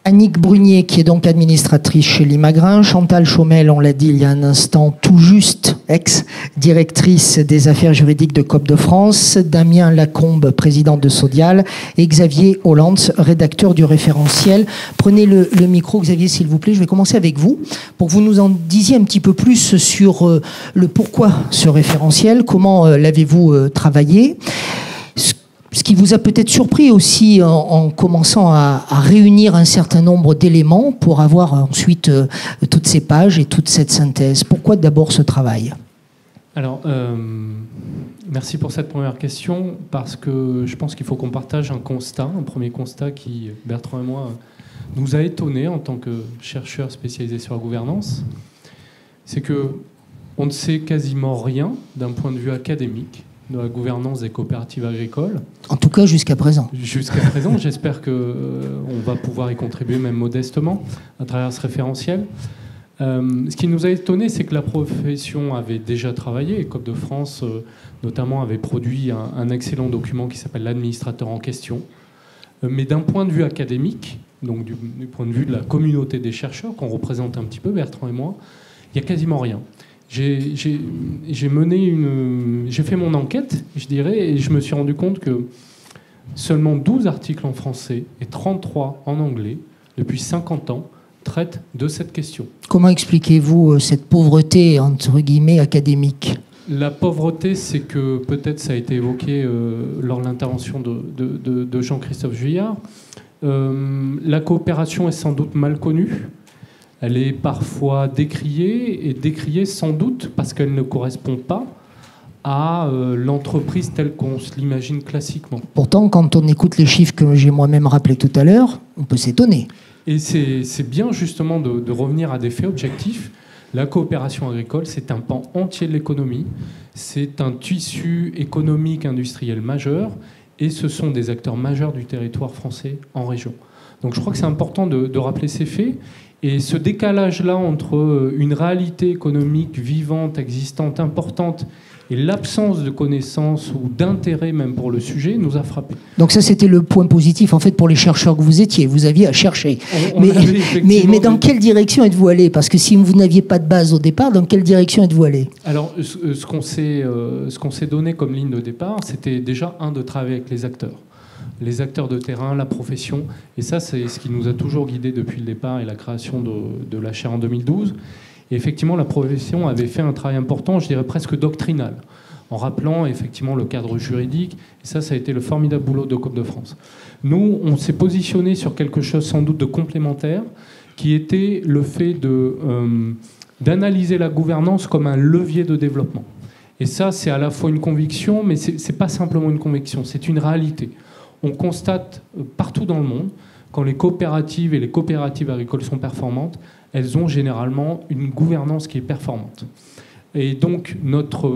Annick Brunier, qui est donc administratrice chez Limagrin, Chantal Chaumel, on l'a dit il y a un instant, tout juste ex-directrice des affaires juridiques de COP de France, Damien Lacombe, président de Sodial, et Xavier Hollands, rédacteur du référentiel. Prenez le micro, Xavier, s'il vous plaît. Je vais commencer avec vous, pour que vous nous en disiez un petit peu plus sur le pourquoi ce référentiel, comment l'avez-vous travaillé. Ce qui vous a peut-être surpris aussi en commençant à réunir un certain nombre d'éléments pour avoir ensuite toutes ces pages et toute cette synthèse. Pourquoi d'abord ce travail ? Alors, merci pour cette première question, parce que je pense qu'il faut qu'on partage un premier constat qui, Bertrand et moi, nous a étonnés en tant que chercheurs spécialisés sur la gouvernance. C'est qu'on ne sait quasiment rien d'un point de vue académique de la gouvernance des coopératives agricoles. En tout cas, jusqu'à présent. Jusqu'à présent, j'espère qu'on va pouvoir y contribuer, même modestement, à travers ce référentiel. Ce qui nous a étonné, c'est que la profession avait déjà travaillé, et COP de France, notamment, avait produit un excellent document qui s'appelle l'administrateur en question. Mais d'un point de vue académique, donc du point de vue de la communauté des chercheurs, qu'on représente un petit peu, Bertrand et moi, il n'y a quasiment rien. J'ai fait mon enquête, je dirais, et je me suis rendu compte que seulement 12 articles en français et 33 en anglais, depuis 50 ans, traitent de cette question. Comment expliquez-vous cette pauvreté, entre guillemets, académique ? La pauvreté, c'est que, peut-être ça a été évoqué lors de l'intervention de Jean-Christophe Juillard, la coopération est sans doute mal connue. Elle est parfois décriée, et décriée sans doute parce qu'elle ne correspond pas à l'entreprise telle qu'on se l'imagine classiquement. Pourtant, quand on écoute les chiffres que j'ai moi-même rappelés tout à l'heure, on peut s'étonner. Et c'est bien justement de revenir à des faits objectifs. La coopération agricole, c'est un pan entier de l'économie, c'est un tissu économique industriel majeur, et ce sont des acteurs majeurs du territoire français en région. Donc je crois que c'est important de rappeler ces faits. Et ce décalage-là entre une réalité économique vivante, existante, importante, et l'absence de connaissances ou d'intérêt même pour le sujet nous a frappés. Donc ça, c'était le point positif, en fait, pour les chercheurs que vous étiez. Vous aviez à chercher. Mais dans quelle direction êtes-vous allé ? Parce que si vous n'aviez pas de base au départ, dans quelle direction êtes-vous allé ? Alors, ce qu'on s'est donné comme ligne de départ, c'était déjà, de travailler avec les acteurs de terrain, la profession. Et ça, c'est ce qui nous a toujours guidés depuis le départ et la création de la chaire en 2012. Et effectivement, la profession avait fait un travail important, je dirais presque doctrinal, en rappelant effectivement le cadre juridique. Et ça a été le formidable boulot de COP de France. Nous, on s'est positionné sur quelque chose sans doute de complémentaire, qui était le fait d'analyser la gouvernance comme un levier de développement. Et ça, c'est à la fois une conviction, mais c'est pas simplement une conviction, c'est une réalité. On constate partout dans le monde, quand les coopératives et les coopératives agricoles sont performantes, elles ont généralement une gouvernance qui est performante. Et donc, notre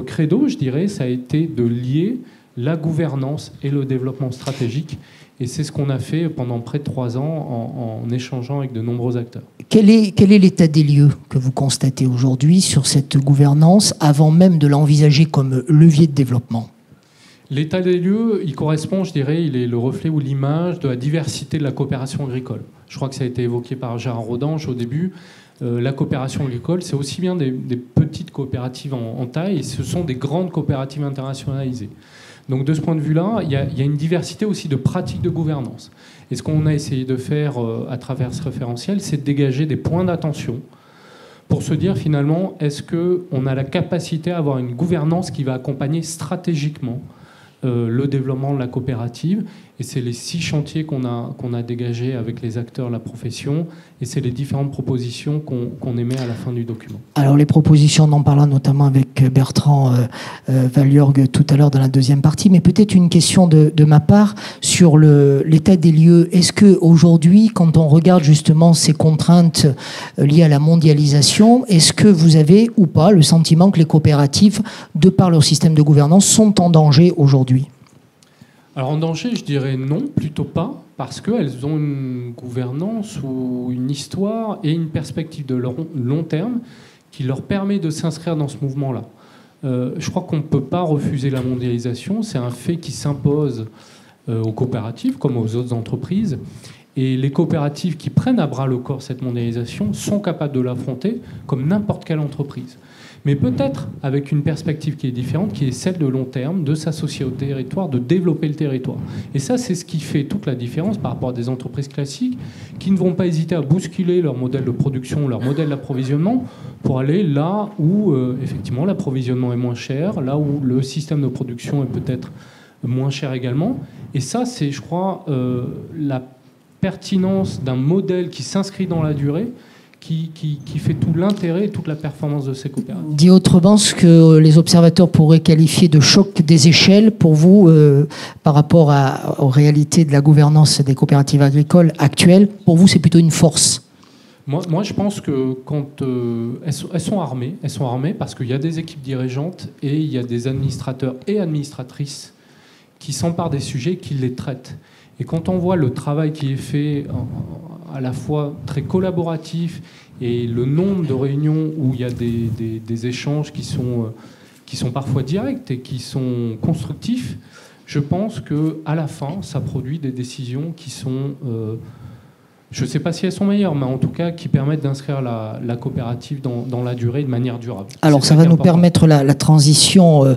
credo, je dirais, ça a été de lier la gouvernance et le développement stratégique. Et c'est ce qu'on a fait pendant près de 3 ans en échangeant avec de nombreux acteurs. Quel est l'état des lieux que vous constatez aujourd'hui sur cette gouvernance, avant même de l'envisager comme levier de développement ? L'état des lieux, il correspond, je dirais, il est le reflet ou l'image de la diversité de la coopération agricole. Je crois que ça a été évoqué par Gérard Rodange au début. La coopération agricole, c'est aussi bien des petites coopératives en taille, et ce sont des grandes coopératives internationalisées. Donc de ce point de vue-là, il y a une diversité aussi de pratiques de gouvernance. Et ce qu'on a essayé de faire à travers ce référentiel, c'est de dégager des points d'attention pour se dire finalement, est-ce qu'on a la capacité à avoir une gouvernance qui va accompagner stratégiquement le développement de la coopérative. Et c'est les 6 chantiers qu'on a dégagés avec les acteurs de la profession, et c'est les différentes propositions qu'on émet à la fin du document. Alors les propositions, on en parlera notamment avec Bertrand Valliorgue tout à l'heure dans la deuxième partie, mais peut-être une question de ma part sur l'état des lieux. Est-ce qu'aujourd'hui, quand on regarde justement ces contraintes liées à la mondialisation, est-ce que vous avez ou pas le sentiment que les coopératives, de par leur système de gouvernance, sont en danger aujourd'hui ? Alors en danger, je dirais non, plutôt pas, parce qu'elles ont une gouvernance ou une histoire et une perspective de long terme qui leur permet de s'inscrire dans ce mouvement-là. Je crois qu'on ne peut pas refuser la mondialisation, c'est un fait qui s'impose aux coopératives comme aux autres entreprises. Et les coopératives qui prennent à bras le corps cette mondialisation sont capables de l'affronter comme n'importe quelle entreprise. Mais peut-être avec une perspective qui est différente, qui est celle de long terme, de s'associer au territoire, de développer le territoire. Et ça, c'est ce qui fait toute la différence par rapport à des entreprises classiques qui ne vont pas hésiter à bousculer leur modèle de production, leur modèle d'approvisionnement pour aller là où, effectivement, l'approvisionnement est moins cher, là où le système de production est peut-être moins cher également. Et ça, c'est, je crois, la pertinence d'un modèle qui s'inscrit dans la durée, qui fait tout l'intérêt et toute la performance de ces coopératives. Dit autrement, ce que les observateurs pourraient qualifier de choc des échelles, pour vous, par rapport aux réalités de la gouvernance des coopératives agricoles actuelles, pour vous, c'est plutôt une force? Moi, je pense que quand elles sont armées parce qu'il y a des équipes dirigeantes et il y a des administrateurs et administratrices qui s'emparent des sujets, qui les traitent. Et quand on voit le travail qui est fait à la fois très collaboratif et le nombre de réunions où il y a des échanges qui sont parfois directs et qui sont constructifs, je pense qu'à la fin, ça produit des décisions qui sont... je ne sais pas si elles sont meilleures, mais en tout cas qui permettent d'inscrire la coopérative dans la durée de manière durable. Alors ça va nous permettre la transition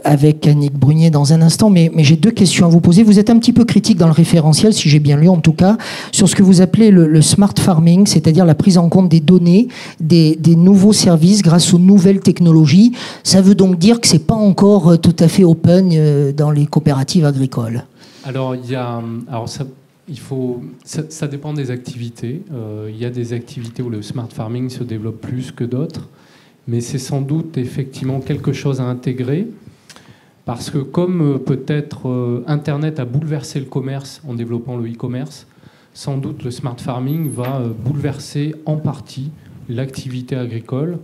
avec Annick Brunier dans un instant, mais j'ai deux questions à vous poser. Vous êtes un petit peu critique dans le référentiel, si j'ai bien lu en tout cas, sur ce que vous appelez le smart farming, c'est-à-dire la prise en compte des données, des nouveaux services grâce aux nouvelles technologies. Ça veut donc dire que ce n'est pas encore tout à fait open dans les coopératives agricoles. Alors, ça dépend des activités. Il y a des activités où le smart farming se développe plus que d'autres, mais c'est sans doute effectivement quelque chose à intégrer, parce que comme peut-être Internet a bouleversé le commerce en développant le e-commerce, sans doute le smart farming va bouleverser en partie l'activité agricole.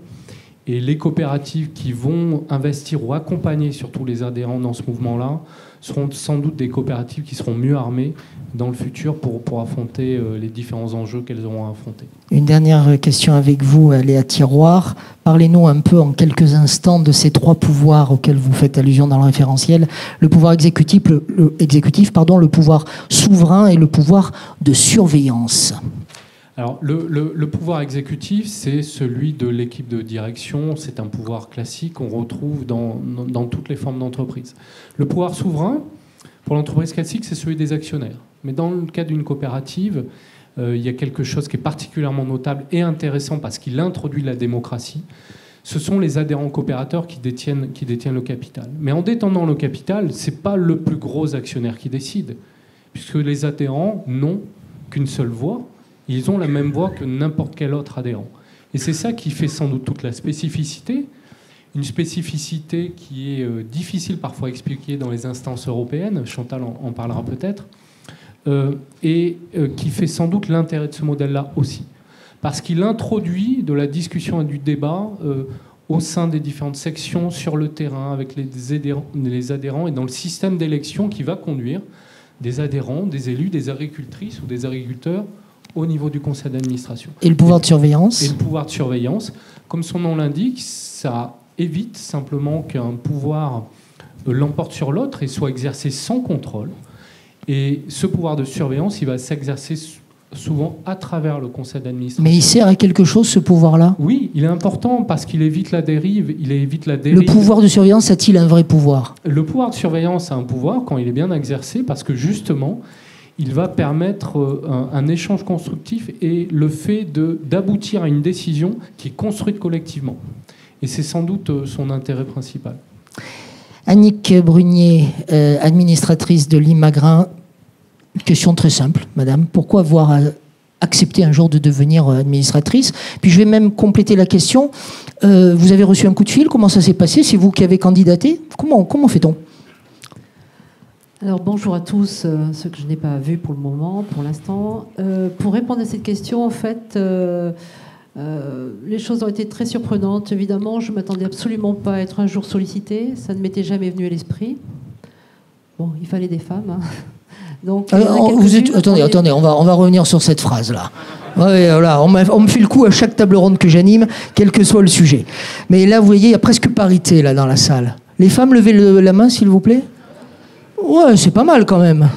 Et les coopératives qui vont investir ou accompagner surtout les adhérents dans ce mouvement-là seront sans doute des coopératives qui seront mieux armées dans le futur pour affronter les différents enjeux qu'elles auront à affronter. Une dernière question avec vous, Léa Thiroir. Parlez-nous un peu en quelques instants de ces trois pouvoirs auxquels vous faites allusion dans le référentiel. Le pouvoir exécutif, le pouvoir souverain et le pouvoir de surveillance. Alors, le pouvoir exécutif, c'est celui de l'équipe de direction. C'est un pouvoir classique qu'on retrouve dans toutes les formes d'entreprise. Le pouvoir souverain, pour l'entreprise classique, c'est celui des actionnaires. Mais dans le cas d'une coopérative, il y a quelque chose qui est particulièrement notable et intéressant parce qu'il introduit la démocratie. Ce sont les adhérents coopérateurs qui détiennent le capital. Mais en détenant le capital, ce n'est pas le plus gros actionnaire qui décide, puisque les adhérents n'ont qu'une seule voix. Ils ont la même voix que n'importe quel autre adhérent. Et c'est ça qui fait sans doute toute la spécificité, une spécificité qui est difficile parfois à expliquer dans les instances européennes, Chantal en parlera peut-être, et qui fait sans doute l'intérêt de ce modèle-là aussi. Parce qu'il introduit de la discussion et du débat au sein des différentes sections sur le terrain, avec les adhérents et dans le système d'élection qui va conduire des adhérents, des élus, des agricultrices ou des agriculteurs au niveau du conseil d'administration. Et le pouvoir de surveillance ? Et le pouvoir de surveillance, comme son nom l'indique, ça évite simplement qu'un pouvoir l'emporte sur l'autre et soit exercé sans contrôle. Et ce pouvoir de surveillance, il va s'exercer souvent à travers le conseil d'administration. Mais il sert à quelque chose, ce pouvoir-là ? Oui, il est important parce qu'il évite la dérive. Le pouvoir de surveillance a-t-il un vrai pouvoir ? Le pouvoir de surveillance a un pouvoir quand il est bien exercé parce que justement, il va permettre un échange constructif et le fait d'aboutir à une décision qui est construite collectivement. Et c'est sans doute son intérêt principal. Annick Brunier, administratrice de l'Imagrin. Question très simple, madame. Pourquoi avoir accepté un jour de devenir administratrice ? Puis je vais même compléter la question. Vous avez reçu un coup de fil ? Comment ça s'est passé ? C'est vous qui avez candidaté ? Comment fait-on ? Alors bonjour à tous, ceux que je n'ai pas vus pour le moment, pour l'instant. Pour répondre à cette question, en fait, les choses ont été très surprenantes. Évidemment, je ne m'attendais absolument pas à être un jour sollicitée. Ça ne m'était jamais venu à l'esprit. Bon, il fallait des femmes. Hein. Donc, attendez, on va revenir sur cette phrase-là. Ouais, voilà, on me fait le coup à chaque table ronde que j'anime, quel que soit le sujet. Mais là, vous voyez, il y a presque parité là, dans la salle. Les femmes, levez la main, s'il vous plaît. Ouais, c'est pas mal quand même.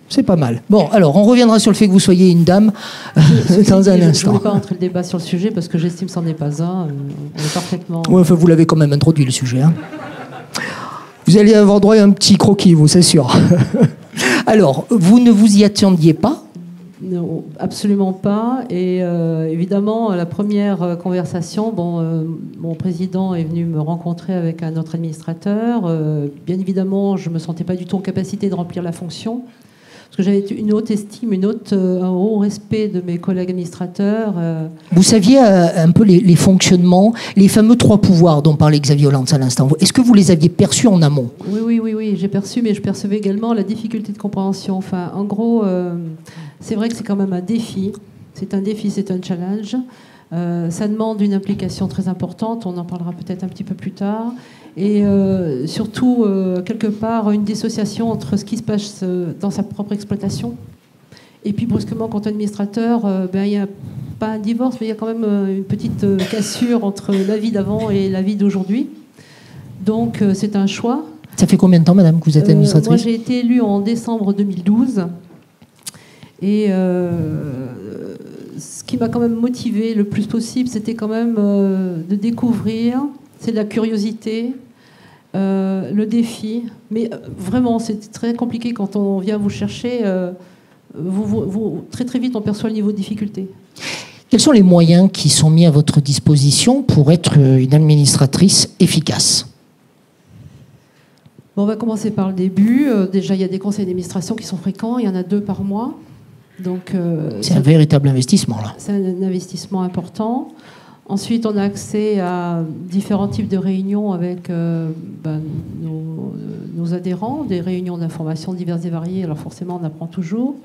C'est pas mal. Bon, alors, on reviendra sur le fait que vous soyez une dame dans un instant. Je ne vais pas entrer le débat sur le sujet parce que j'estime que ce n'en est pas un. On est parfaitement... Ouais, enfin, vous l'avez quand même introduit, le sujet. Hein. Vous allez avoir droit à un petit croquis, vous, c'est sûr. Alors, vous ne vous y attendiez pas ? Non, absolument pas. Et évidemment, la première conversation, mon président est venu me rencontrer avec un autre administrateur. Bien évidemment, je ne me sentais pas du tout en capacité de remplir la fonction. Parce que j'avais une haute estime, un haut respect de mes collègues administrateurs. Vous saviez un peu les fonctionnements, les fameux 3 pouvoirs dont parlait Xavier Hollands à l'instant. Est-ce que vous les aviez perçus en amont ? Oui, j'ai perçu, mais je percevais également la difficulté de compréhension. Enfin, en gros, c'est vrai que c'est quand même un défi. C'est un défi, c'est un challenge. Ça demande une implication très importante. On en parlera peut-être un petit peu plus tard. Et surtout, quelque part, une dissociation entre ce qui se passe dans sa propre exploitation. Et puis, brusquement, quand administrateur, il n'y a pas un divorce, mais il y a quand même une petite cassure entre la vie d'avant et la vie d'aujourd'hui. Donc, c'est un choix. Ça fait combien de temps, madame, que vous êtes administratrice ? Moi, j'ai été élue en décembre 2012. Et ce qui m'a quand même motivée le plus possible, c'était quand même de découvrir, c'est de la curiosité, le défi. Mais vraiment, c'est très compliqué quand on vient vous chercher. Très très vite, on perçoit le niveau de difficulté. Quels sont les moyens qui sont mis à votre disposition pour être une administratrice efficace ? On va commencer par le début. Déjà, il y a des conseils d'administration qui sont fréquents. Il y en a 2 par mois. Donc, c'est un véritable investissement, là. C'est un investissement important. Ensuite, on a accès à différents types de réunions avec nos adhérents, des réunions d'information diverses et variées. Alors forcément, on apprend toujours.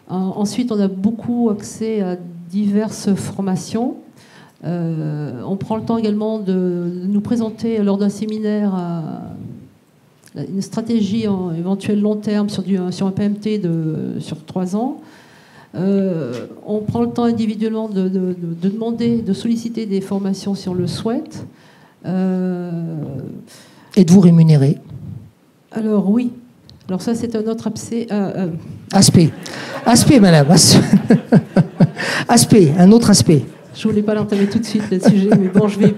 Ensuite, on a beaucoup accès à diverses formations. On prend le temps également de nous présenter lors d'un séminaire une stratégie éventuelle long terme sur un PMT sur 3 ans. On prend le temps individuellement de demander, de solliciter des formations si on le souhaite. Êtes-vous rémunéré ? Alors oui. Alors ça, c'est un autre aspect. Aspect, madame. Aspect, un autre aspect. Je ne voulais pas l'entamer tout de suite, le sujet, mais bon, je vais...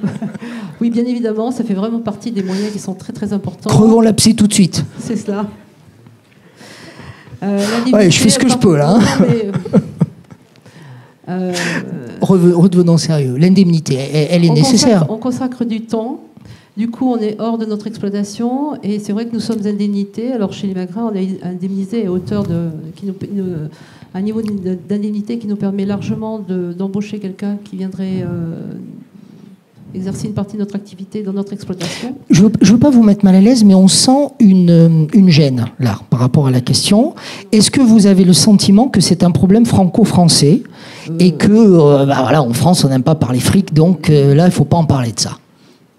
Oui, bien évidemment, ça fait vraiment partie des moyens qui sont très, très importants. Crevons l'abcès tout de suite. C'est cela. Ouais, je fais ce que je peux, là. Redevenons sérieux. L'indemnité, elle est nécessaire. On consacre du temps. Du coup, on est hors de notre exploitation. Et c'est vrai que nous sommes indemnités. Alors, chez les Magrins, on est indemnisés à hauteur un niveau d'indemnité qui nous permet largement d'embaucher quelqu'un qui viendrait exercer une partie de notre activité dans notre exploitation. Je veux pas vous mettre mal à l'aise, mais on sent une gêne, là, par rapport à la question. Est-ce que vous avez le sentiment que c'est un problème franco-français et que, voilà, en France, on n'aime pas parler fric, donc là, il ne faut pas en parler de ça?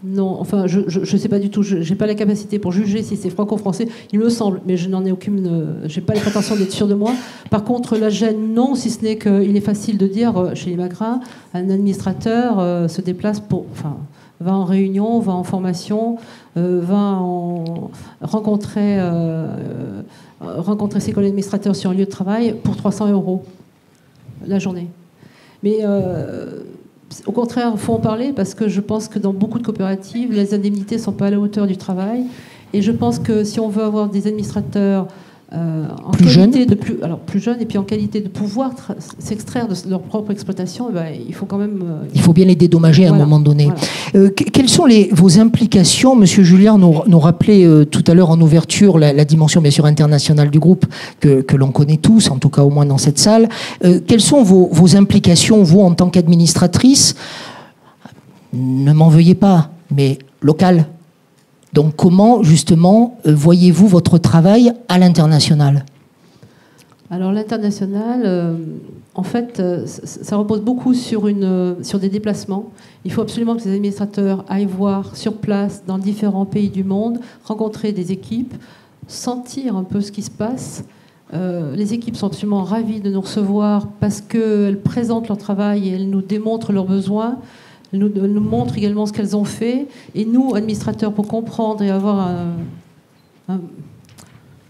Non, enfin, je ne sais pas du tout. Je n'ai pas la capacité pour juger si c'est franco-français. Il me semble, mais je n'en ai aucune. J'ai pas les prétentions d'être sûre de moi. Par contre, la gêne, non, si ce n'est qu'il est facile de dire chez les Magrins, un administrateur se déplace va en réunion, va en formation, va rencontrer ses collègues administrateurs sur un lieu de travail pour 300 € la journée. Mais au contraire, il faut en parler parce que je pense que dans beaucoup de coopératives, les indemnités ne sont pas à la hauteur du travail. Et je pense que si on veut avoir des administrateurs plus jeunes et puis en qualité de pouvoir s'extraire de leur propre exploitation, il faut quand même... il faut bien les dédommager à un moment donné. Voilà. Quelles sont vos implications? Monsieur Julliard nous rappelait tout à l'heure en ouverture la dimension bien sûr internationale du groupe que l'on connaît tous, en tout cas au moins dans cette salle. Quelles sont vos implications, vous, en tant qu'administratrice? Ne m'en veuillez pas, mais locales. Donc comment, justement, voyez-vous votre travail à l'international? Alors l'international, en fait, ça repose beaucoup sur des déplacements. Il faut absolument que les administrateurs aillent voir sur place, dans différents pays du monde, rencontrer des équipes, sentir un peu ce qui se passe. Les équipes sont absolument ravies de nous recevoir parce qu'elles présentent leur travail et elles nous démontrent leurs besoins. Elles nous montrent également ce qu'elles ont fait. Et nous, administrateurs, pour comprendre et avoir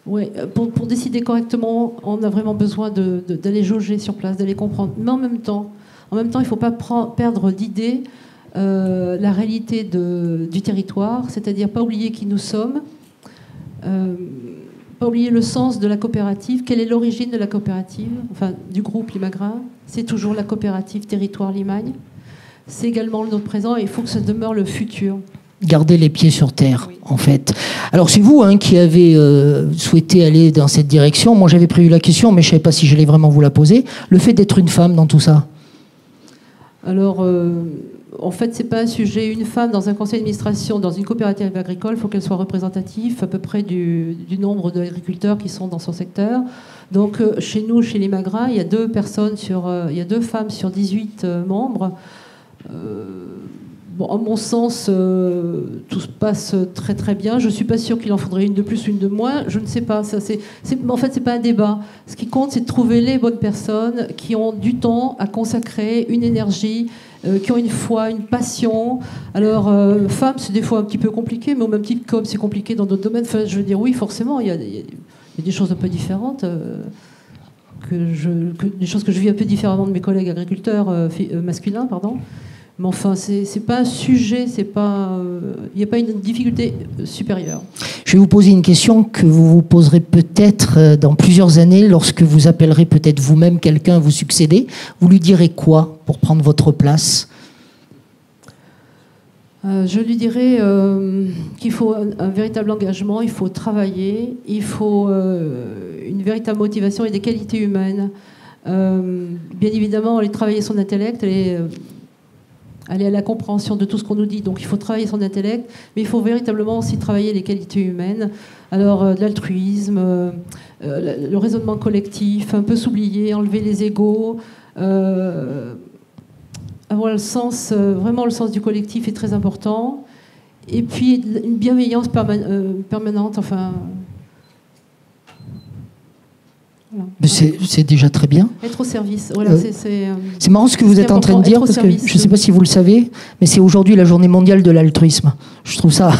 Oui, pour décider correctement, on a vraiment besoin d'aller jauger sur place, d'aller comprendre. Mais en même temps, il ne faut pas perdre d'idée la réalité du territoire, c'est-à-dire pas oublier qui nous sommes, pas oublier le sens de la coopérative. Quelle est l'origine de la coopérative, enfin du groupe Limagrain? C'est toujours la coopérative Territoire Limagne. C'est également notre présent et il faut que ça demeure le futur. Garder les pieds sur terre, oui. En fait. Alors c'est vous qui avez souhaité aller dans cette direction. Moi j'avais prévu la question, mais je ne savais pas si j'allais vraiment vous la poser. Le fait d'être une femme dans tout ça. Alors, en fait, c'est pas un sujet. Une femme dans un conseil d'administration, dans une coopérative agricole, il faut qu'elle soit représentative à peu près du nombre d'agriculteurs qui sont dans son secteur. Donc, chez nous, chez Limagrain, il y a deux femmes sur 18 membres. Bon, à mon sens, tout se passe très très bien. Je ne suis pas sûre qu'il en faudrait une de plus, une de moins. Je ne sais pas. En fait, ce n'est pas un débat. Ce qui compte, c'est de trouver les bonnes personnes qui ont du temps à consacrer, une énergie, qui ont une foi, une passion. Alors, femme, c'est des fois un petit peu compliqué, mais au même titre comme c'est compliqué dans d'autres domaines. Enfin, je veux dire, oui, forcément, il y a des choses un peu différentes. Des choses que je vis un peu différemment de mes collègues agriculteurs masculins, pardon. Mais enfin, c'est pas un sujet, il n'y a pas une difficulté supérieure. Je vais vous poser une question que vous vous poserez peut-être dans plusieurs années, lorsque vous appellerez peut-être vous-même quelqu'un à vous succéder. Vous lui direz quoi pour prendre votre place? Je lui dirais qu'il faut un véritable engagement, il faut travailler, il faut une véritable motivation et des qualités humaines. Bien évidemment, aller travailler son intellect, aller à la compréhension de tout ce qu'on nous dit. Donc il faut travailler son intellect, mais il faut véritablement aussi travailler les qualités humaines. Alors de l'altruisme, le raisonnement collectif, un peu s'oublier, enlever les égos, avoir le sens, vraiment le sens du collectif est très important. Et puis une bienveillance permanente, enfin... Voilà. C'est déjà très bien. Être au service. Voilà, c'est marrant ce que vous êtes en train de dire, parce que je ne sais pas si vous le savez, mais c'est aujourd'hui la journée mondiale de l'altruisme. Je trouve ça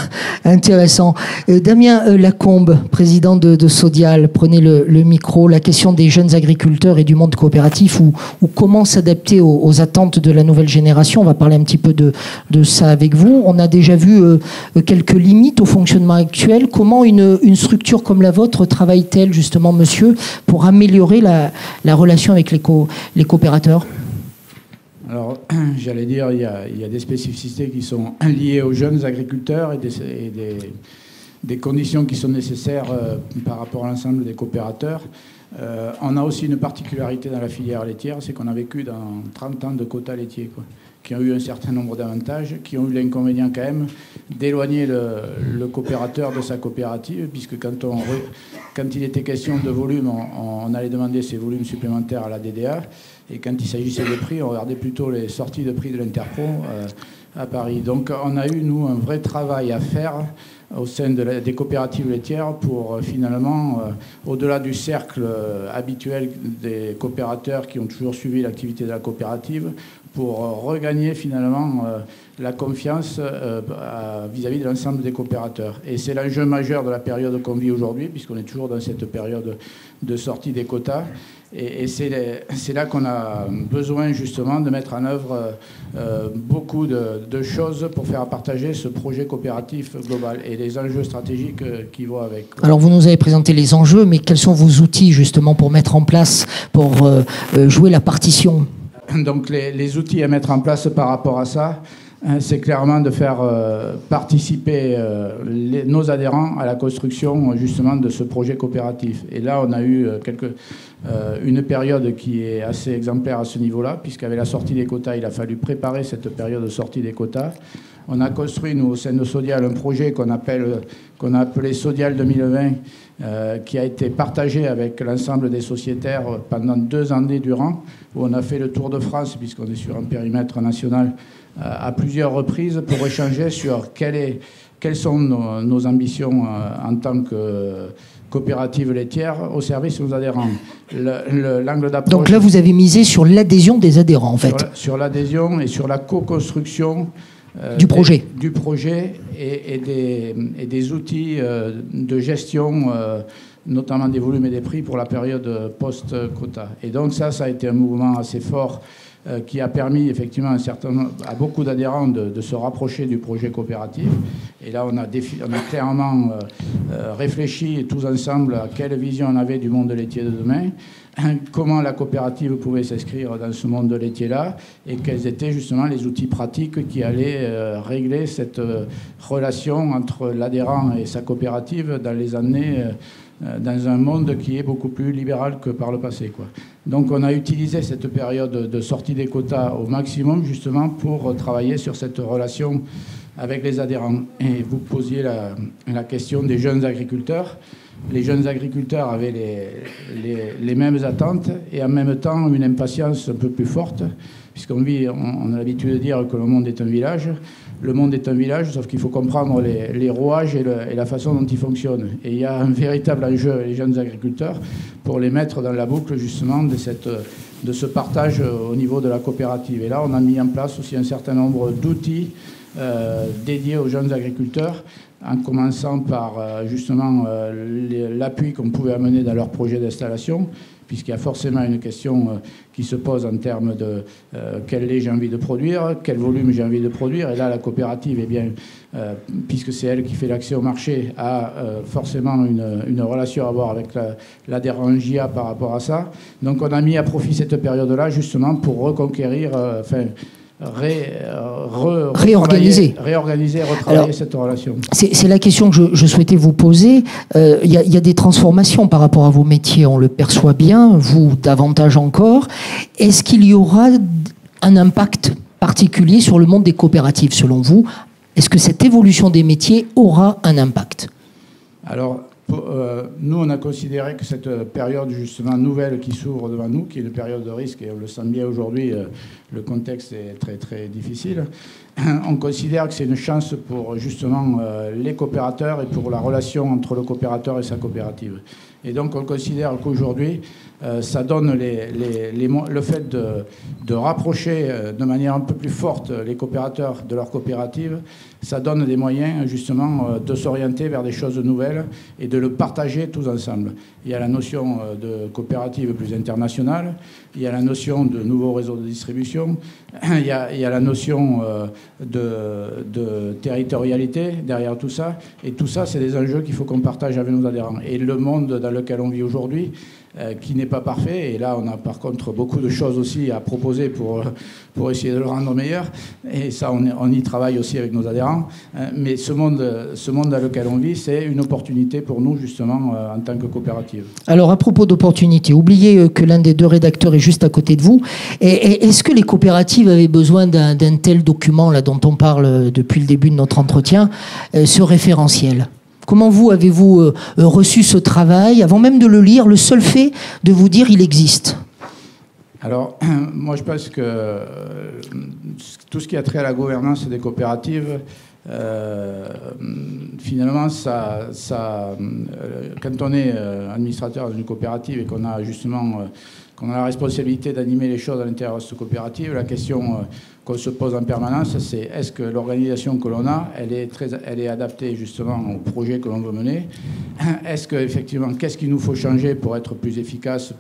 intéressant. Damien Lacombe, président de Sodial, prenez le micro. La question des jeunes agriculteurs et du monde coopératif, ou comment s'adapter aux attentes de la nouvelle génération. On va parler un petit peu de ça avec vous. On a déjà vu quelques limites au fonctionnement actuel. Comment une structure comme la vôtre travaille-t-elle, justement, monsieur, pour améliorer la relation avec les coopérateurs? Alors, j'allais dire, il y a des spécificités qui sont liées aux jeunes agriculteurs et des conditions qui sont nécessaires par rapport à l'ensemble des coopérateurs. On a aussi une particularité dans la filière laitière, c'est qu'on a vécu dans 30 ans de quotas laitiers, qui ont eu un certain nombre d'avantages, qui ont eu l'inconvénient quand même d'éloigner le coopérateur de sa coopérative, puisque quand il était question de volume, on allait demander ces volumes supplémentaires à la DDA, et quand il s'agissait de prix, on regardait plutôt les sorties de prix de l'Interpro à Paris. Donc on a eu, nous, un vrai travail à faire au sein des coopératives laitières pour finalement, au-delà du cercle habituel des coopérateurs qui ont toujours suivi l'activité de la coopérative, pour regagner finalement la confiance vis-à-vis de l'ensemble des coopérateurs. Et c'est l'enjeu majeur de la période qu'on vit aujourd'hui, puisqu'on est toujours dans cette période de sortie des quotas. Et c'est là qu'on a besoin justement de mettre en œuvre beaucoup de choses pour faire partager ce projet coopératif global et les enjeux stratégiques qui vont avec. Alors vous nous avez présenté les enjeux, mais quels sont vos outils justement pour mettre en place, pour jouer la partition? Donc les outils à mettre en place par rapport à ça, c'est clairement de faire participer nos adhérents à la construction justement de ce projet coopératif. Et là, on a eu une période qui est assez exemplaire à ce niveau-là, puisqu'avec la sortie des quotas, il a fallu préparer cette période de sortie des quotas. On a construit, nous, au sein de Sodial, un projet qu'on a appelé Sodial 2020, qui a été partagé avec l'ensemble des sociétaires pendant 2 années durant, où on a fait le tour de France, puisqu'on est sur un périmètre national, à plusieurs reprises, pour échanger sur quelles sont nos ambitions en tant que coopérative laitière au service de nos adhérents. L'angle d'approche... Donc là, vous avez misé sur l'adhésion des adhérents, en fait. Sur l'adhésion et sur la co-construction du projet et des outils de gestion notamment des volumes et des prix pour la période post-quota. Et donc ça a été un mouvement assez fort qui a permis effectivement à beaucoup d'adhérents de se rapprocher du projet coopératif. Et là, on a clairement réfléchi tous ensemble à quelle vision on avait du monde laitier de demain, comment la coopérative pouvait s'inscrire dans ce monde laitier-là, et quels étaient justement les outils pratiques qui allaient régler cette relation entre l'adhérent et sa coopérative dans les années dans un monde qui est beaucoup plus libéral que par le passé, quoi. Donc on a utilisé cette période de sortie des quotas au maximum justement pour travailler sur cette relation avec les adhérents. Et vous posiez la question des jeunes agriculteurs. Les jeunes agriculteurs avaient les mêmes attentes et en même temps une impatience un peu plus forte, puisqu'on on a l'habitude de dire que le monde est un village. Le monde est un village, sauf qu'il faut comprendre les rouages et la façon dont il fonctionne. Et il y a un véritable enjeu, les jeunes agriculteurs, pour les mettre dans la boucle justement de ce partage au niveau de la coopérative. Et là, on a mis en place aussi un certain nombre d'outils dédiés aux jeunes agriculteurs, en commençant par justement l'appui qu'on pouvait amener dans leur projet d'installation, puisqu'il y a forcément une question qui se pose en termes de quel lait j'ai envie de produire, quel volume j'ai envie de produire. Et là, la coopérative, eh bien, puisque c'est elle qui fait l'accès au marché, a forcément une relation à avoir avec l'adhérent JA par rapport à ça. Donc on a mis à profit cette période-là justement pour reconquérir, réorganiser et retravailler cette relation. C'est la question que je souhaitais vous poser. Il y a des transformations par rapport à vos métiers, on le perçoit bien, vous davantage encore. Est-ce qu'il y aura un impact particulier sur le monde des coopératives, selon vous? Est-ce que cette évolution des métiers aura un impact? Alors, nous, on a considéré que cette période justement nouvelle qui s'ouvre devant nous, qui est une période de risque, et on le sent bien aujourd'hui, le contexte est très très difficile, on considère que c'est une chance pour justement les coopérateurs et pour la relation entre le coopérateur et sa coopérative. Et donc on considère qu'aujourd'hui, ça donne le fait de rapprocher de manière un peu plus forte les coopérateurs de leur coopérative, ça donne des moyens justement de s'orienter vers des choses nouvelles et de le partager tous ensemble. Il y a la notion de coopérative plus internationale, il y a la notion de nouveaux réseaux de distribution, il y a la notion de territorialité derrière tout ça. Et tout ça, c'est des enjeux qu'il faut qu'on partage avec nos adhérents. Et le monde dans lequel on vit aujourd'hui, qui n'est pas parfait, et là on a par contre beaucoup de choses aussi à proposer pour essayer de le rendre meilleur, et ça on y travaille aussi avec nos adhérents, mais ce monde dans lequel on vit, c'est une opportunité pour nous justement en tant que coopérative. Alors à propos d'opportunité, oubliez que l'un des deux rédacteurs est juste à côté de vous. Est-ce que les coopératives avaient besoin d'un tel document là dont on parle depuis le début de notre entretien, ce référentiel? Comment avez-vous reçu ce travail, avant même de le lire, le seul fait de vous dire il existe? Alors, moi je pense que tout ce qui a trait à la gouvernance des coopératives, finalement, quand on est administrateur d'une coopérative et qu'on a justement qu'on a la responsabilité d'animer les choses à l'intérieur de cette coopérative, la question qu'on se pose en permanence, c'est est-ce que l'organisation que l'on a, elle est adaptée justement au projet que l'on veut mener? Est-ce que effectivement, qu'est-ce qu'il nous faut changer pour être plus efficace,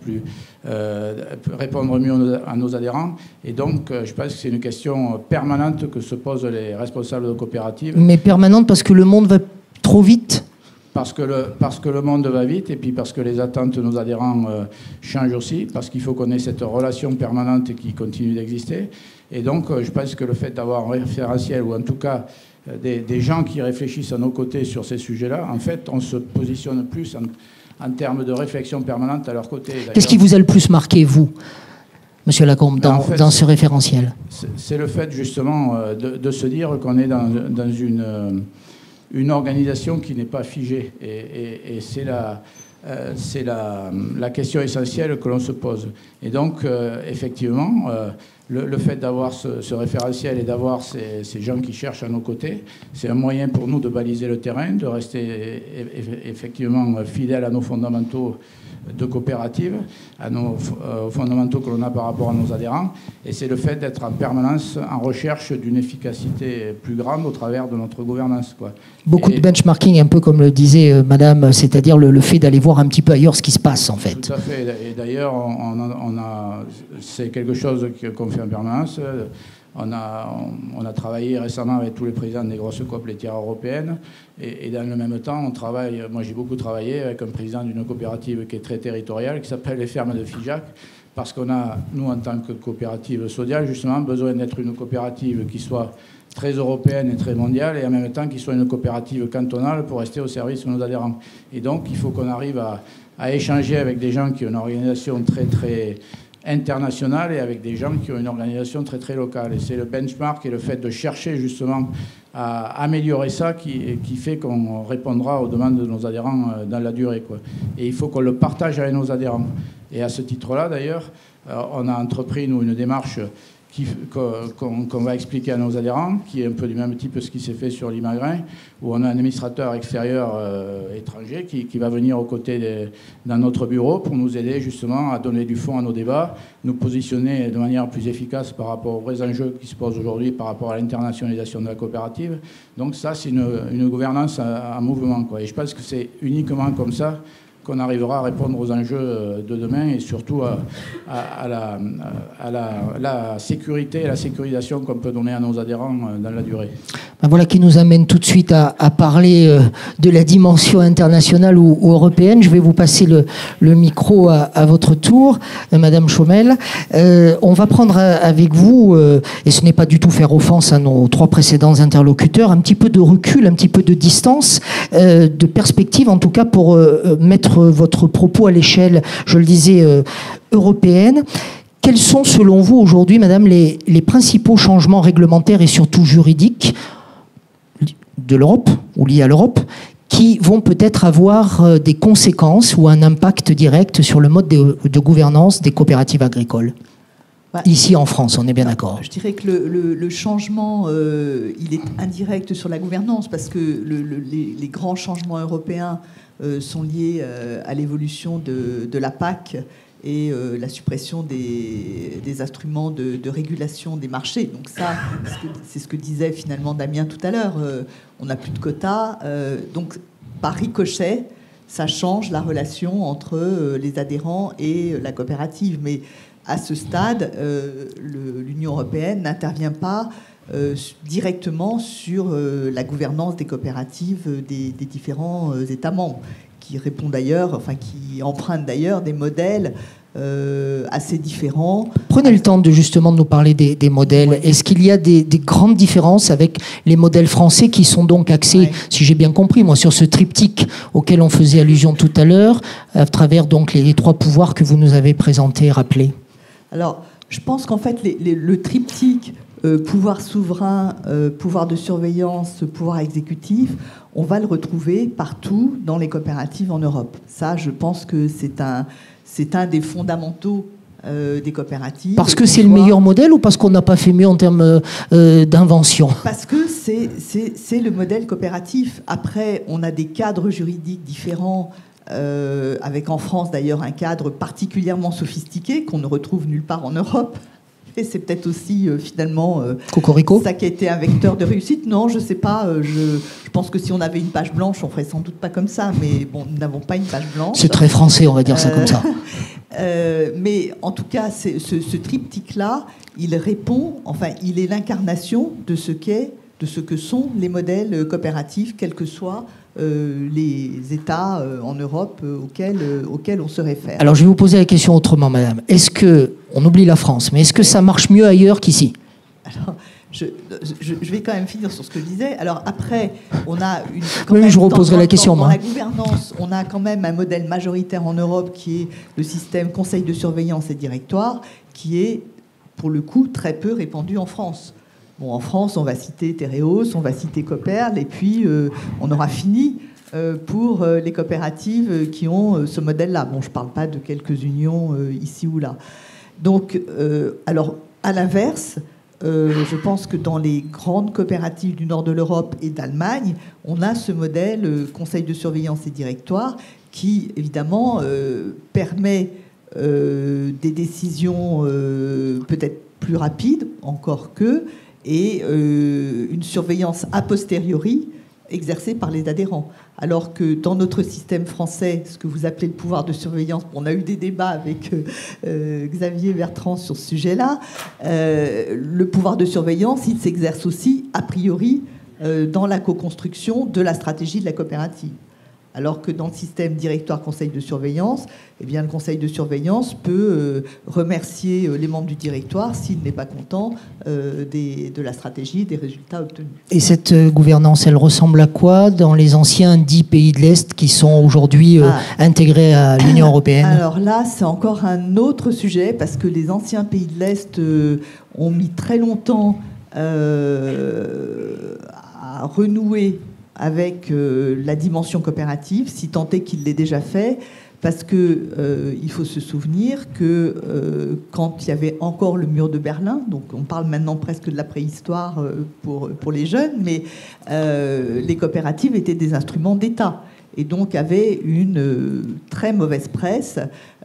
répondre mieux à nos adhérents? Et donc, je pense que c'est une question permanente que se posent les responsables de coopératives. Mais permanente parce que le monde va trop vite? Parce que le monde va vite, et puis parce que les attentes de nos adhérents changent aussi, parce qu'il faut qu'on ait cette relation permanente qui continue d'exister. Et donc, je pense que le fait d'avoir un référentiel, ou en tout cas des gens qui réfléchissent à nos côtés sur ces sujets-là, en fait, on se positionne plus en termes de réflexion permanente à leur côté. Qu'est-ce qui vous a le plus marqué, vous, Monsieur Lacombe, dans ce référentiel? C'est le fait, justement, de se dire qu'on est dans une organisation qui n'est pas figée. Et c'est la question essentielle que l'on se pose. Et donc, effectivement, le fait d'avoir ce référentiel et d'avoir ces gens qui cherchent à nos côtés, c'est un moyen pour nous de baliser le terrain, de rester effectivement fidèles à nos fondamentaux de coopératives, aux fondamentaux que l'on a par rapport à nos adhérents, et c'est le fait d'être en permanence en recherche d'une efficacité plus grande au travers de notre gouvernance, quoi. Beaucoup de benchmarking, un peu comme le disait Madame, c'est-à-dire le fait d'aller voir un petit peu ailleurs ce qui se passe, en fait. Tout à fait, et d'ailleurs, c'est quelque chose qu'on fait en permanence. On a travaillé récemment avec tous les présidents des grosses coop laitières européennes, et dans le même temps, on travaille. Moi, j'ai beaucoup travaillé avec un président d'une coopérative qui est très territoriale, qui s'appelle les Fermes de Figeac, parce qu'on a, nous, en tant que coopérative Sodial, justement, besoin d'être une coopérative qui soit très européenne et très mondiale, et en même temps qui soit une coopérative cantonale pour rester au service de nos adhérents. Et donc, il faut qu'on arrive à échanger avec des gens qui ont une organisation très, très internationale et avec des gens qui ont une organisation très très locale. Et c'est le benchmark et le fait de chercher justement à améliorer ça qui fait qu'on répondra aux demandes de nos adhérents dans la durée, quoi. Et il faut qu'on le partage avec nos adhérents. Et à ce titre-là, d'ailleurs, on a entrepris, nous, une démarche qu'on va expliquer à nos adhérents, qui est un peu du même type que ce qui s'est fait sur l'Imagrin, où on a un administrateur extérieur étranger qui va venir aux côtés dans notre bureau pour nous aider justement à donner du fond à nos débats, nous positionner de manière plus efficace par rapport aux vrais enjeux qui se posent aujourd'hui par rapport à l'internationalisation de la coopérative. Donc ça, c'est une gouvernance en mouvement, quoi. Et je pense que c'est uniquement comme ça qu'on arrivera à répondre aux enjeux de demain et surtout à la sécurité et la sécurisation qu'on peut donner à nos adhérents dans la durée. Ben voilà qui nous amène tout de suite à parler de la dimension internationale ou européenne. Je vais vous passer le micro à votre tour, Madame Chaumel. On va prendre avec vous, et ce n'est pas du tout faire offense à nos trois précédents interlocuteurs, un petit peu de recul, un petit peu de distance, de perspective en tout cas pour mettre votre propos à l'échelle, je le disais, européenne. Quels sont selon vous aujourd'hui, Madame, les principaux changements réglementaires et surtout juridiques de l'Europe ou liés à l'Europe qui vont peut-être avoir des conséquences ou un impact direct sur le mode de gouvernance des coopératives agricoles ? Ici en France, on est bien d'accord. Je dirais que le changement, il est indirect sur la gouvernance parce que les grands changements européens sont liés à l'évolution de la PAC et la suppression des instruments de régulation des marchés. Donc ça, c'est ce que disait finalement Damien tout à l'heure. On n'a plus de quotas. Donc par ricochet, ça change la relation entre les adhérents et la coopérative. Mais à ce stade, l'Union européenne n'intervient pas directement sur la gouvernance des coopératives des différents États membres, qui répondent d'ailleurs, enfin qui empruntent d'ailleurs des modèles assez différents. Prenez le temps justement de nous parler des modèles. Ouais. Est-ce qu'il y a des grandes différences avec les modèles français qui sont donc axés, si j'ai bien compris, moi, sur ce triptyque auquel on faisait allusion tout à l'heure, à travers donc les trois pouvoirs que vous nous avez présentés et rappelés? Alors, je pense qu'en fait, le triptyque pouvoir souverain, pouvoir de surveillance, pouvoir exécutif, on va le retrouver partout dans les coopératives en Europe. Ça, je pense que c'est un des fondamentaux des coopératives. Parce que c'est le meilleur modèle ou parce qu'on n'a pas fait mieux en termes d'invention? Parce que c'est le modèle coopératif. Après, on a des cadres juridiques différents, avec en France d'ailleurs un cadre particulièrement sophistiqué qu'on ne retrouve nulle part en Europe. Et c'est peut-être aussi finalement ça qui a été un vecteur de réussite. Non, je ne sais pas. Je pense que si on avait une page blanche, on ferait sans doute pas comme ça. Mais bon, nous n'avons pas une page blanche. C'est très français, on va dire ça comme ça. Mais en tout cas, ce triptyque-là, il répond, enfin, il est l'incarnation de ce que sont les modèles coopératifs, quels que soient les États en Europe auxquels on se réfère. Alors, je vais vous poser la question autrement, madame. Est-ce que, on oublie la France, mais est-ce que ça marche mieux ailleurs qu'ici? Alors, je vais quand même finir sur ce que je disais. Alors après, on a je reposerai la question, dans la gouvernance, on a quand même un modèle majoritaire en Europe qui est le système conseil de surveillance et directoire, qui est, pour le coup, très peu répandu en France. Bon, en France, on va citer Tereos, on va citer Cooperl, et puis on aura fini pour les coopératives qui ont ce modèle-là. Bon, je ne parle pas de quelques unions ici ou là. Donc, alors, à l'inverse, je pense que dans les grandes coopératives du nord de l'Europe et d'Allemagne, on a ce modèle conseil de surveillance et directoire qui, évidemment, permet des décisions peut-être plus rapides, encore que, et une surveillance a posteriori exercée par les adhérents. Alors que dans notre système français, ce que vous appelez le pouvoir de surveillance, on a eu des débats avec Xavier Bertrand sur ce sujet-là, le pouvoir de surveillance, il s'exerce aussi, a priori, dans la co-construction de la stratégie de la coopérative. Alors que dans le système directoire-conseil de surveillance, eh bien, le conseil de surveillance peut remercier les membres du directoire s'il n'est pas content de la stratégie, des résultats obtenus. Et cette gouvernance, elle ressemble à quoi dans les anciens 10 pays de l'Est qui sont aujourd'hui intégrés à l'Union européenne? Alors là, c'est encore un autre sujet, parce que les anciens pays de l'Est ont mis très longtemps à renouer avec la dimension coopérative, si tant est qu'il l'ait déjà fait, parce que il faut se souvenir que quand il y avait encore le mur de Berlin, donc on parle maintenant presque de la préhistoire pour les jeunes, mais les coopératives étaient des instruments d'État et donc avaient une très mauvaise presse.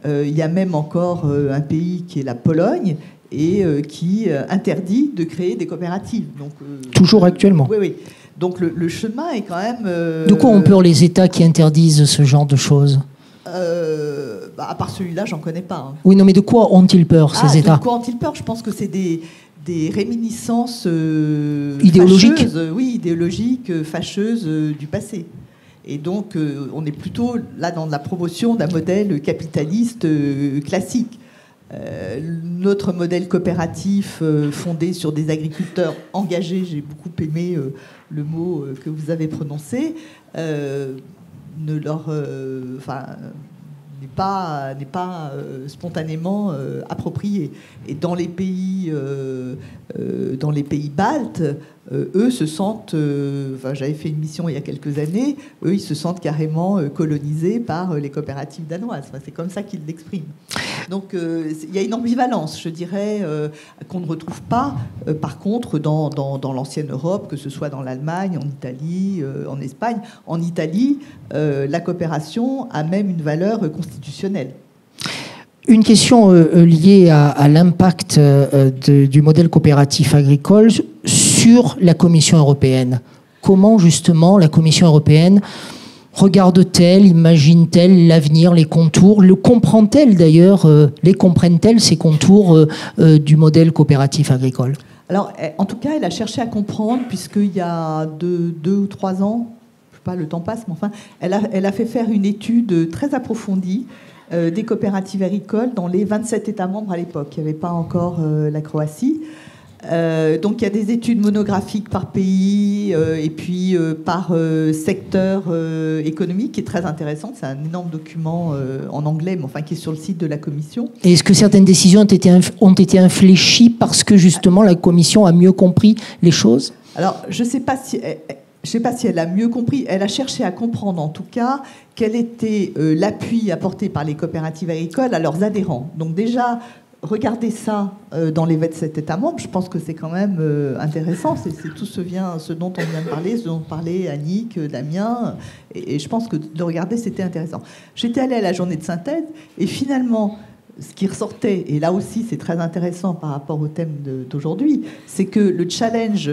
Il y a même encore un pays qui est la Pologne et qui interdit de créer des coopératives. Donc, toujours actuellement. Oui, oui. Donc le chemin est quand même... De quoi ont peur les États qui interdisent ce genre de choses? À part celui-là, j'en connais pas. Hein. Oui, non, mais de quoi ont-ils peur, ces États? De quoi ont-ils peur? Je pense que c'est des réminiscences idéologiques. Oui, idéologiques, fâcheuses du passé. Et donc, on est plutôt là dans la promotion d'un modèle capitaliste classique. Notre modèle coopératif fondé sur des agriculteurs engagés, j'ai beaucoup aimé le mot que vous avez prononcé, n'est pas spontanément approprié. Et dans les pays baltes, eux se sentent, j'avais fait une mission il y a quelques années, eux ils se sentent carrément colonisés par les coopératives danoises. C'est comme ça qu'ils l'expriment. Donc il y a une ambivalence, je dirais, qu'on ne retrouve pas, par contre, dans l'ancienne Europe, que ce soit dans l'Allemagne, en Italie, en Espagne. En Italie, la coopération a même une valeur constitutionnelle. Une question liée à l'impact du modèle coopératif agricole sur la Commission européenne. Comment, justement, la Commission européenne regarde-t-elle, imagine-t-elle l'avenir, les contours? Le comprend-elle d'ailleurs, les comprennent-elles, ces contours du modèle coopératif agricole? Alors, en tout cas, elle a cherché à comprendre, puisqu'il y a deux ou 3 ans, je ne sais pas, le temps passe, mais enfin, elle a fait faire une étude très approfondie des coopératives agricoles dans les 27 États membres à l'époque. Il n'y avait pas encore la Croatie. Donc il y a des études monographiques par pays et puis par secteur économique qui est très intéressante. C'est un énorme document en anglais, mais enfin qui est sur le site de la Commission. Et est-ce que certaines décisions ont été infléchies parce que justement la Commission a mieux compris les choses? Alors je ne sais pas si elle a mieux compris. Elle a cherché à comprendre en tout cas quel était l'appui apporté par les coopératives agricoles à leurs adhérents. Donc déjà, regardez ça dans les 27 États membres, je pense que c'est quand même intéressant. C'est tout ce dont on vient de parler, ce dont parlait Annick, Damien, et je pense que de le regarder, c'était intéressant. J'étais allée à la journée de synthèse, et finalement, ce qui ressortait, et là aussi c'est très intéressant par rapport au thème d'aujourd'hui, c'est que le challenge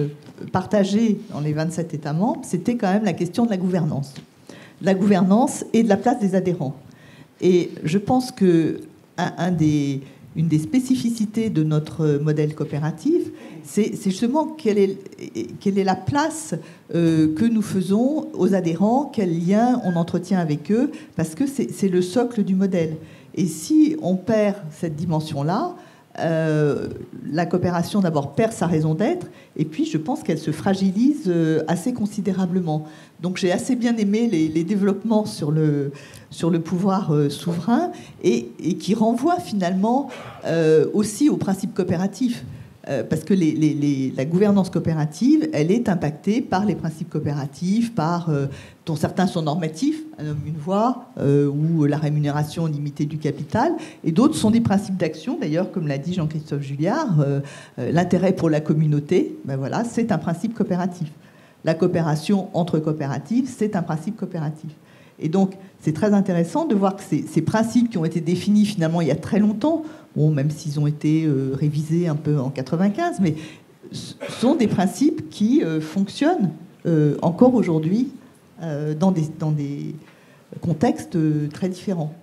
partagé dans les 27 États membres, c'était quand même la question de la gouvernance. La gouvernance et de la place des adhérents. Et je pense que une des spécificités de notre modèle coopératif, c'est justement quelle est la place que nous faisons aux adhérents, quel lien on entretient avec eux, parce que c'est le socle du modèle. Et si on perd cette dimension-là, la coopération d'abord perd sa raison d'être, et puis je pense qu'elle se fragilise assez considérablement. Donc j'ai assez bien aimé les développements sur le pouvoir souverain et qui renvoient finalement aussi au principe coopératif. Parce que la gouvernance coopérative, elle est impactée par les principes coopératifs, dont certains sont normatifs, un homme, une voix, ou la rémunération limitée du capital, et d'autres sont des principes d'action, d'ailleurs, comme l'a dit Jean-Christophe Julliard, l'intérêt pour la communauté, ben voilà, c'est un principe coopératif. La coopération entre coopératives, c'est un principe coopératif. Et donc, c'est très intéressant de voir que ces principes qui ont été définis finalement il y a très longtemps, bon, même s'ils ont été révisés un peu en 95, mais sont des principes qui fonctionnent encore aujourd'hui dans des contextes très différents.